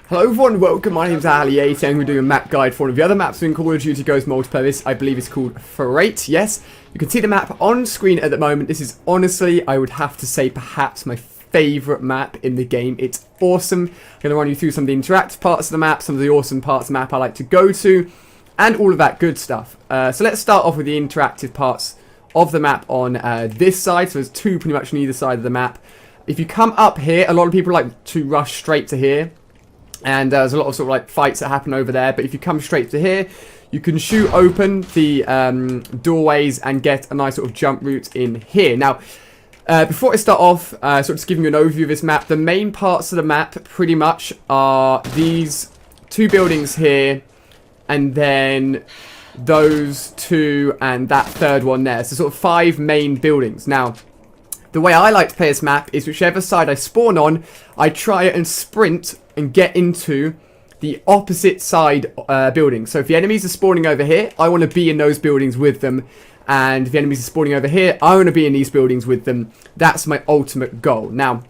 Hello everyone, welcome, my name's Ali8 and we're doing a map guide for one of the other maps in Call of Duty Ghosts Multiple. I believe it's called Freight, yes. You can see the map on screen at the moment. This is honestly, I would have to say, perhaps my favourite map in the game. It's awesome. I'm going to run you through some of the interactive parts of the map, some of the awesome parts of the map I like to go to, and all of that good stuff. So let's start off with the interactive parts of the map on this side. So there's two pretty much on either side of the map. If you come up here, a lot of people like to rush straight to here. And there's a lot of sort of like fights that happen over there. But if you come straight to here, you can shoot open the doorways and get a nice sort of jump route in here. Now, before I start off, sort of just giving you an overview of this map, the main parts of the map pretty much are these two buildings here, and then those two and that third one there. So sort of 5 main buildings. Now, the way I like to play this map is whichever side I spawn on, I try and sprint and get into the opposite side building. So if the enemies are spawning over here, I want to be in those buildings with them. And if the enemies are spawning over here, I want to be in these buildings with them. That's my ultimate goal. Now,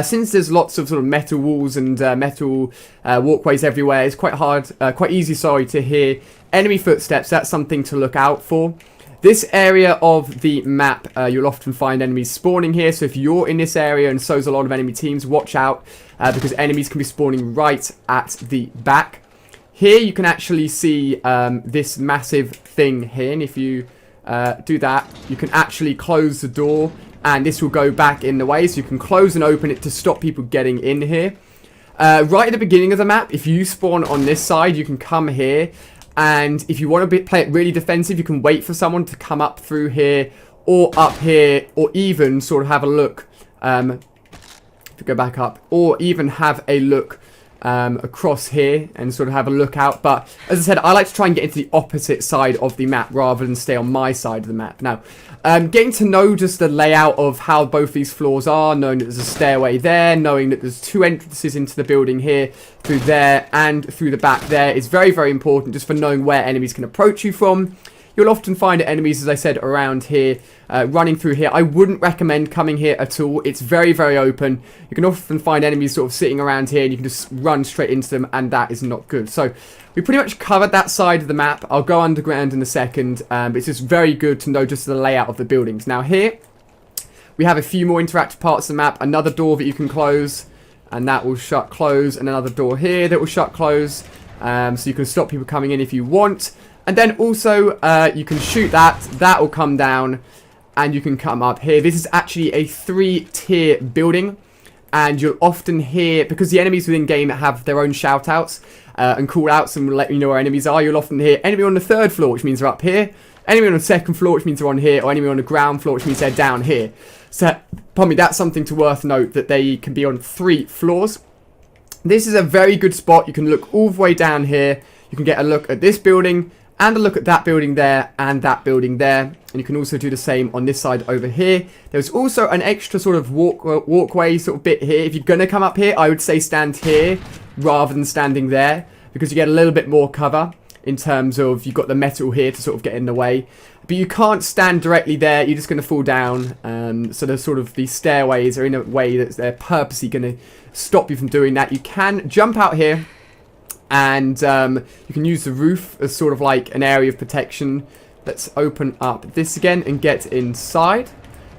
since there's lots of sort of metal walls and metal walkways everywhere, it's quite easy, to hear enemy footsteps. That's something to look out for. This area of the map, you'll often find enemies spawning here. So if you're in this area, and so's a lot of enemy teams, watch out because enemies can be spawning right at the back. Here you can actually see this massive thing here. And if you do that, you can actually close the door and this will go back in the way. So you can close and open it to stop people getting in here. Right at the beginning of the map, if you spawn on this side, you can come here. And if you want to play it really defensive, you can wait for someone to come up through here or up here, or even sort of have a look, if you go back up, or even have a look across here and sort of have a look out. But as I said, I like to try and get into the opposite side of the map rather than stay on my side of the map. Now, getting to know just the layout of how both these floors are, knowing that there's a stairway there, knowing that there's 2 entrances into the building here, through there and through the back there, is very, very important just for knowing where enemies can approach you from. You'll often find enemies, as I said, around here, running through here. I wouldn't recommend coming here at all. It's very, very open. You can often find enemies sort of sitting around here, and you can just run straight into them, and that is not good. So we pretty much covered that side of the map. I'll go underground in a second, but it's just very good to know just the layout of the buildings. Now here, we have a few more interactive parts of the map. Another door that you can close, and that will shut, close, and another door here that will shut, close. So you can stop people coming in if you want. And then also, you can shoot that. That will come down, and you can come up here. This is actually a 3-tier building, and you'll often hear, because the enemies within game have their own shout-outs and call-outs and will let you know where enemies are, you'll often hear enemy on the 3rd floor, which means they're up here, enemy on the 2nd floor, which means they're on here, or enemy on the ground floor, which means they're down here. So, pardon me, that's something to worth note, that they can be on 3 floors. This is a very good spot. You can look all the way down here. You can get a look at this building, and a look at that building there, and that building there. And you can also do the same on this side over here. There's also an extra sort of walkway sort of bit here. If you're going to come up here, I would say stand here rather than standing there, because you get a little bit more cover in terms of you've got the metal here to sort of get in the way. But you can't stand directly there. You're just going to fall down. So there's sort of these stairways are in a way that they're purposely going to stop you from doing that. You can jump out here. And you can use the roof as sort of like an area of protection. Let's open up this again and get inside.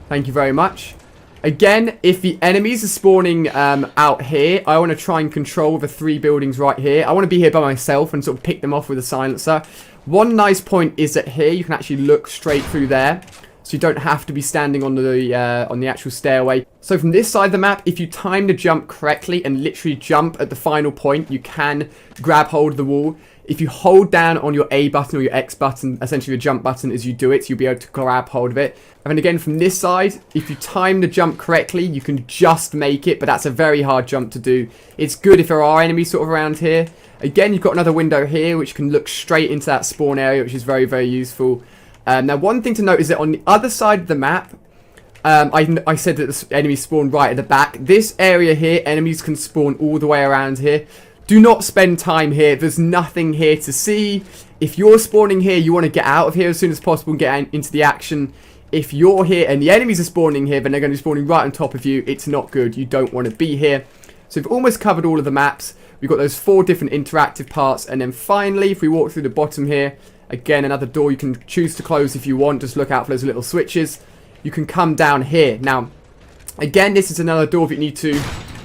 Thank you very much. Again, if the enemies are spawning out here, I want to try and control the 3 buildings right here. I want to be here by myself and sort of pick them off with a silencer. One nice point is that here you can actually look straight through there. So you don't have to be standing on the actual stairway. So from this side of the map, if you time the jump correctly and literally jump at the final point, you can grab hold of the wall. If you hold down on your A button or your X button, essentially the jump button as you do it, you'll be able to grab hold of it. And then again, from this side, if you time the jump correctly, you can just make it, but that's a very hard jump to do. It's good if there are enemies sort of around here. Again, you've got another window here, which can look straight into that spawn area, which is very, very useful. Now, one thing to note is that on the other side of the map, I said that the enemies spawn right at the back. This area here, enemies can spawn all the way around here. Do not spend time here. There's nothing here to see. If you're spawning here, you want to get out of here as soon as possible and get into the action. If you're here and the enemies are spawning here, then they're going to be spawning right on top of you. It's not good. You don't want to be here. So we've almost covered all of the maps. We've got those 4 different interactive parts. And then finally, if we walk through the bottom here, again, another door you can choose to close if you want. Just look out for those little switches. You can come down here. Now, again, this is another door that you need to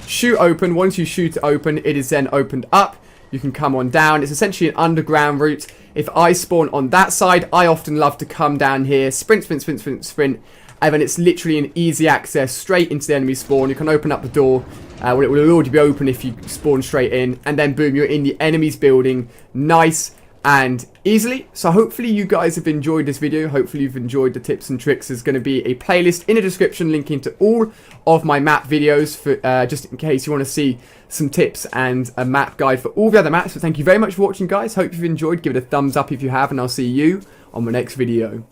shoot open. Once you shoot it open, it is then opened up. You can come on down. It's essentially an underground route. If I spawn on that side, I often love to come down here, sprint, sprint, sprint, sprint, sprint, and then it's literally an easy access straight into the enemy spawn. You can open up the door. Well, it will already be open if you spawn straight in, and then boom, you're in the enemy's building. Nice and easily. So hopefully you guys have enjoyed this video. Hopefully you've enjoyed the tips and tricks. There's going to be a playlist in the description linking to all of my map videos for just in case you want to see some tips and a map guide for all the other maps. So thank you very much for watching, guys. Hope you've enjoyed. Give it a thumbs up if you have, and I'll see you on the next video.